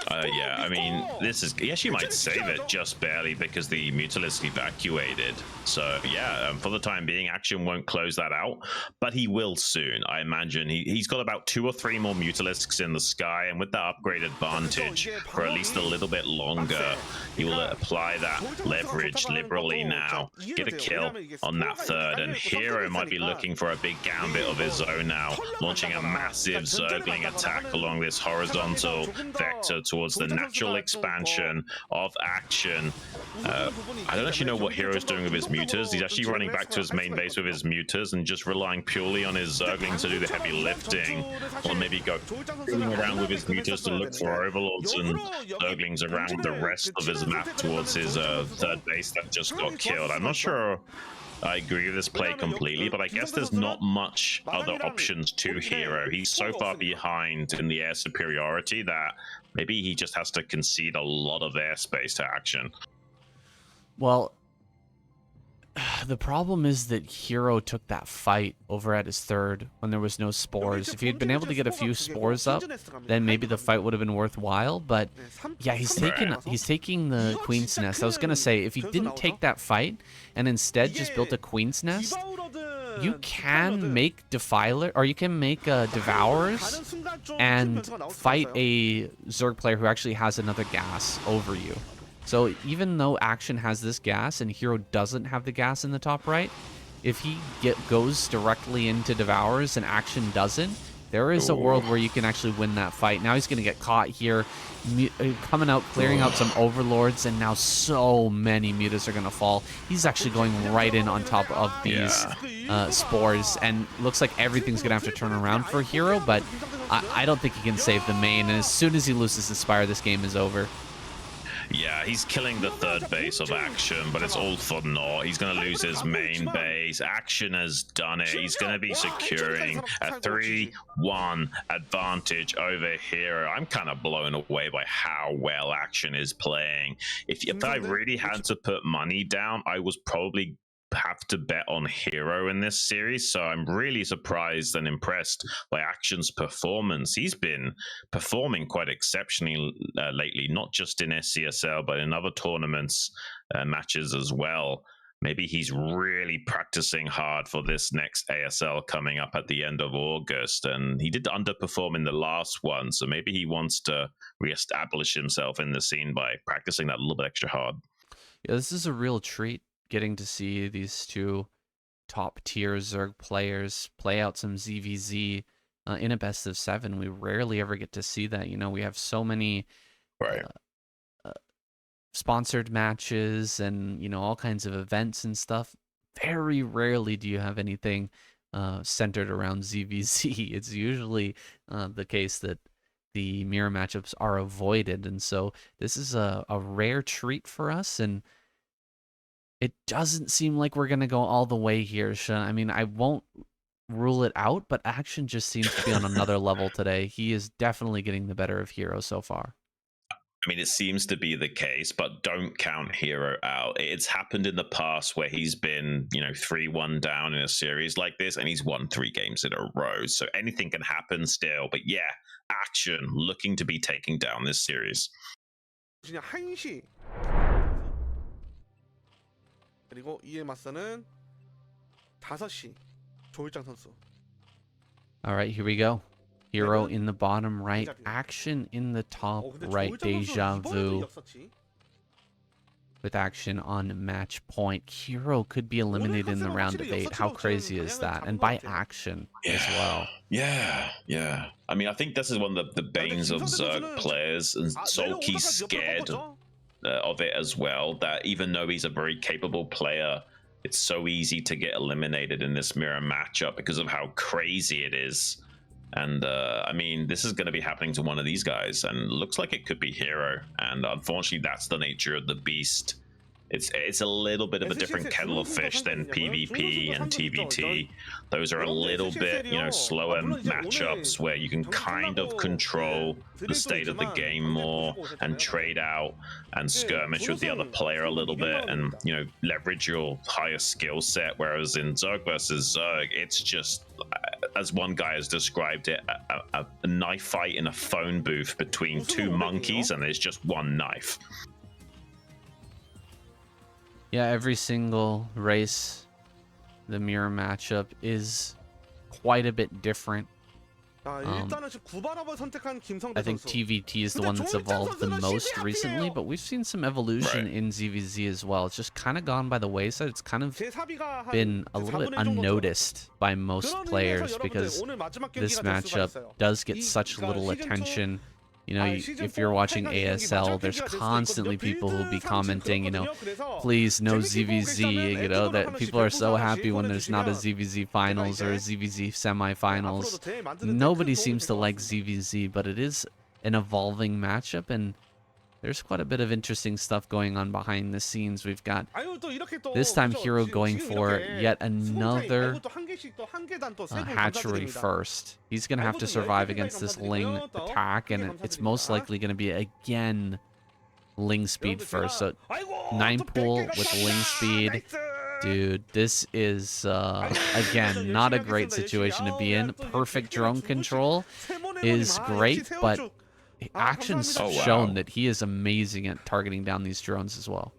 Yeah, I mean, this is... Yes, you might save it just barely because the Mutalisk evacuated. So, yeah, for the time being, Action won't close that out, but he will soon. I imagine he's got about 2 or 3 more Mutalisks in the sky, and with that upgrade advantage for at least a little bit longer, he will apply that leverage liberally now, get a kill on that third, and Hero might be looking for a big gambit of his own now, launching a massive Zergling attack along this horizontal vector towards the natural expansion of Action. I don't actually know what Hero's doing with his Mutas. He's actually running back to his main base with his Mutas and just relying purely on his Zerglings to do the heavy lifting, or maybe go around with his Mutas to look for Overlords and Zerglings around the rest of his map towards his third base that just got killed. I'm not sure I agree with this play completely, but I guess there's not much other options to Hero. He's so far behind in the air superiority that maybe he just has to concede a lot of airspace to Action. Well, the problem is that Hero took that fight over at his third when there was no spores. If he had been able to get a few spores up, then maybe the fight would have been worthwhile. But yeah, he's taking the Queen's Nest. I was gonna say, if he didn't take that fight and instead just built a Queen's Nest, you can make Defiler, or you can make Devourers and fight a Zerg player who actually has another gas over you. So even though Action has this gas and Hero doesn't have the gas in the top right, if he goes directly into Devourers and Action doesn't, there is a world where you can actually win that fight. Now he's going to get caught here, coming out, clearing out some Overlords, and now so many Mutas are going to fall. He's actually going right in on top of these spores, and looks like everything's going to have to turn around for Hero, but I don't think he can save the main, and as soon as he loses Inspire, this game is over. Yeah, he's killing the third base of Action, but it's all for naught. He's going to lose his main base. Action has done it. He's going to be securing a 3-1 advantage over Hero. I'm kind of blown away by how well Action is playing. If I really had to put money down, I was probably have to bet on Hero in this series, so I'm really surprised and impressed by Action's performance. He's been performing quite exceptionally lately, not just in SCSL but in other tournaments, matches as well. Maybe he's really practicing hard for this next ASL coming up at the end of August, and he did underperform in the last one, so maybe he wants to reestablish himself in the scene by practicing that a little bit extra hard. Yeah, this is a real treat, getting to see these two top-tier Zerg players play out some ZVZ in a best of 7. We rarely ever get to see that. You know, we have so many sponsored matches and, you know, all kinds of events and stuff. Very rarely do you have anything centered around ZVZ. It's usually the case that the mirror matchups are avoided, and so this is a rare treat for us, and it doesn't seem like we're going to go all the way here, Xun. I mean, I won't rule it out, but Action just seems to be on another level today. He is definitely getting the better of Hero so far. I mean, it seems to be the case, but don't count Hero out. It's happened in the past where he's been, 3-1 down in a series like this, and he's won 3 games in a row. So anything can happen still. But yeah, Action looking to be taking down this series. 그리고 이에 맞서는 5시 조일장 선수. All right, here we go. Hero in the bottom right, Action in the top right. Deja Vu with Action on match point. Hero could be eliminated in the round of 8. How crazy is that? And by Action as well. Yeah. I mean, I think this is one of the banes of Zerg players, and Sulky's scared of it as well, that even though he's a very capable player, it's so easy to get eliminated in this mirror matchup because of how crazy it is. And I mean, this is going to be happening to one of these guys, and looks like it could be Hero, and unfortunately that's the nature of the beast. It's a little bit of a different kettle of fish than PvP and TVT. Those are a little bit, slower matchups where you can kind of control the state of the game more and trade out and skirmish with the other player a little bit and, leverage your higher skill set. Whereas in Zerg versus Zerg, it's just as one guy has described it, a knife fight in a phone booth between two monkeys, and there's just one knife. Yeah, every single race, the mirror matchup is quite a bit different. I think TVT is the one that's evolved the most recently, but we've seen some evolution in ZVZ as well. It's just kind of gone by the wayside. It's kind of been a little bit unnoticed by most players because this matchup does get such little attention. You know, if you're watching ASL, there's constantly people who'll be commenting, you know, please no ZVZ, you know, that people are so happy when there's not a ZVZ finals or a ZVZ semifinals. Nobody seems to like ZVZ, but it is an evolving matchup, and there's quite a bit of interesting stuff going on behind the scenes. We've got this time Hero going for yet another hatchery first. He's going to have to survive against this Ling attack, and it's most likely going to be again Ling speed first. So 9 pool with Ling speed. Dude, this is, again, not a great situation to be in. Perfect drone control is great, but Action's shown that he is amazing at targeting down these drones as well.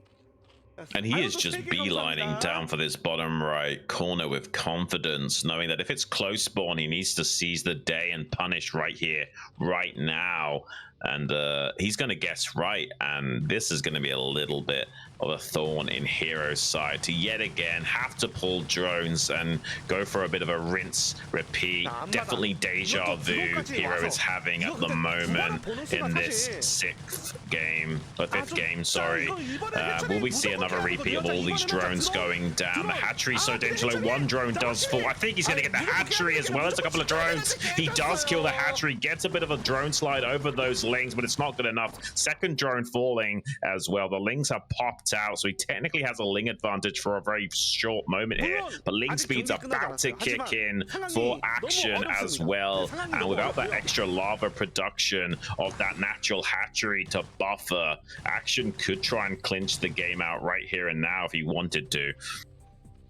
And he is just beelining down for this bottom right corner with confidence, knowing that if it's close spawn, he needs to seize the day and punish right here, right now. And he's going to guess right, and this is going to be a little bit of a thorn in Hero's side to yet again have to pull drones and go for a bit of a rinse repeat. Definitely deja vu Hero is having at the moment in this 5th game, sorry. Will we see another repeat of all these drones going down? The hatchery so dangerous. One drone does fall. I think he's going to get the hatchery as well as a couple of drones. He does kill the hatchery, gets a bit of a drone slide over those Lings, but it's not good enough. Second drone falling as well. The Lings have popped out, so he technically has a Ling advantage for a very short moment here, but Ling speed's about to kick in for Action as well, and without that extra lava production of that natural hatchery to buffer, Action could try and clinch the game out right here and now if he wanted to.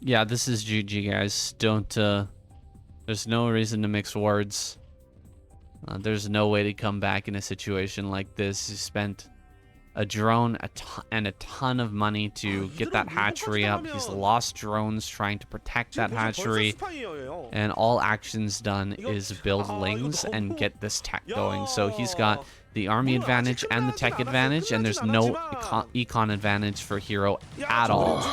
Yeah, this is GG, guys. Don't there's no reason to mix words. There's no way to come back in a situation like this. You spent a drone and a ton of money to get that hatchery up. He's lost drones trying to protect that hatchery, and all Action's done is build Lings and get this tech going. So he's got the army advantage and the tech advantage, and there's no econ advantage for Hero at all.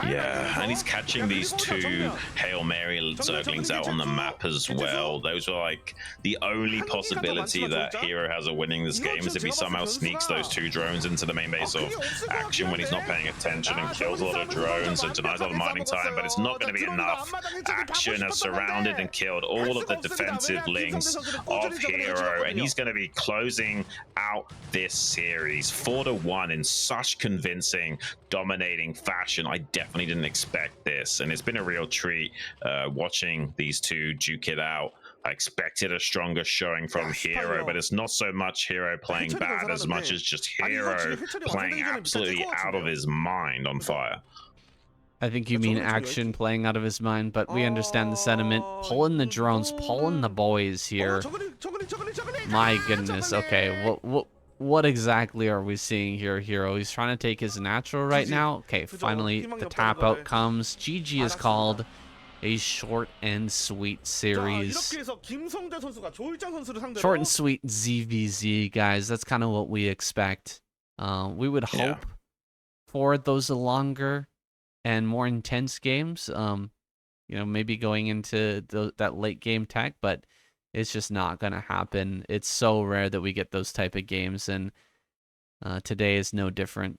Yeah, and he's catching these 2 Hail Mary Zerglings out on the map as well. Those are like the only possibility that Hero has of winning this game is if he somehow sneaks those 2 drones into the main base of Action when he's not paying attention and kills a lot of drones and denies a lot of mining time, but it's not going to be enough. Action has surrounded and killed all of the defensive Lings of Hero, and he's going to be closing out this series 4-1 in such convincing, dominating fashion. I definitely didn't expect this, and it's been a real treat watching these 2 duke it out. I expected a stronger showing from Hero, but it's not so much Hero playing bad as much as just Hero playing absolutely out of his mind on fire. I think you mean Action playing out of his mind, but we understand the sentiment. Pulling the drones, pulling the boys here. My goodness, okay, what exactly are we seeing here, Hero? He's trying to take his natural right now. Okay, finally the tap out comes. GG is called. A short and sweet series. Short and sweet ZVZ, guys. That's kind of what we expect. We would hope for those longer and more intense games. You know, maybe going into that late game tech, but it's just not going to happen. It's so rare that we get those type of games, and today is no different.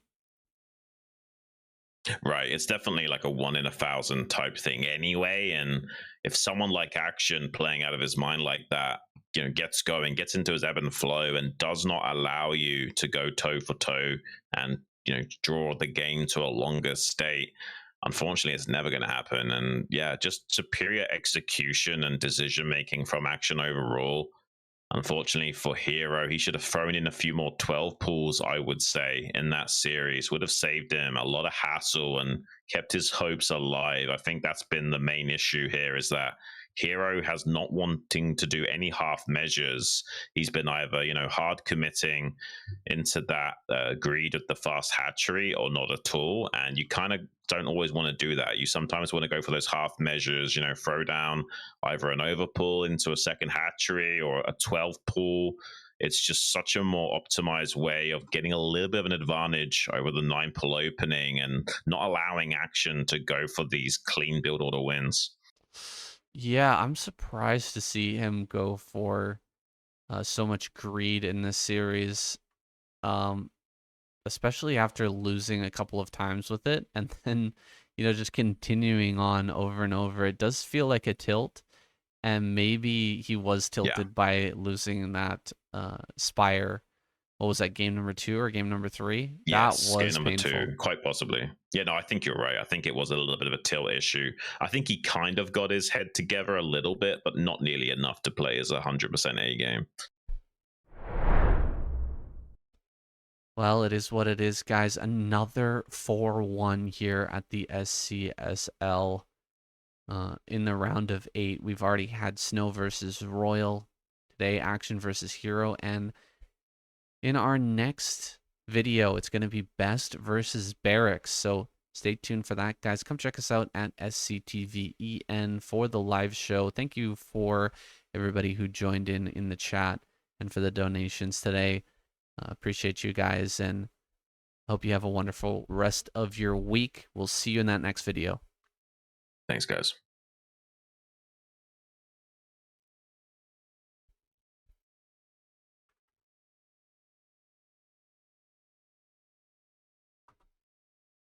Right, it's definitely like a 1 in 1,000 type thing anyway, and if someone like Action playing out of his mind like that, you know, gets going, gets into his ebb and flow, and does not allow you to go toe for toe and, you know, draw the game to a longer state, unfortunately it's never going to happen. And yeah, just superior execution and decision making from Action overall. Unfortunately for Hero, he should have thrown in a few more 12 pools, I would say, in that series. Would have saved him a lot of hassle and kept his hopes alive. I think that's been the main issue here, is that Hero has not wanting to do any half measures. He's been either, you know, hard committing into that greed of the fast hatchery or not at all. And you kind of don't always want to do that. You sometimes want to go for those half measures, you know, throw down either an overpull into a second hatchery or a 12 pull. It's just such a more optimized way of getting a little bit of an advantage over the 9 pull opening and not allowing action to go for these clean build order wins. Yeah, I'm surprised to see him go for so much greed in this series, especially after losing a couple of times with it, and then, you know, just continuing on over and over. It does feel like a tilt, and maybe he was tilted by losing that Spire. What was that, game number 2 or game number 3? Yes, that was game number painful. 2, quite possibly. Yeah, no, I think you're right. I think it was a little bit of a tilt issue. I think he kind of got his head together a little bit, but not nearly enough to play as a 100% A game. Well, it is what it is, guys. Another 4-1 here at the SCSL. In the round of 8, we've already had Snow versus Royal. Today, Action versus Hero. And in our next video, it's going to be Best versus Barracks. So stay tuned for that, guys. Come check us out at SCTVEN for the live show. Thank you for everybody who joined in the chat and for the donations today. Appreciate you guys, and hope you have a wonderful rest of your week. We'll see you in that next video. Thanks, guys.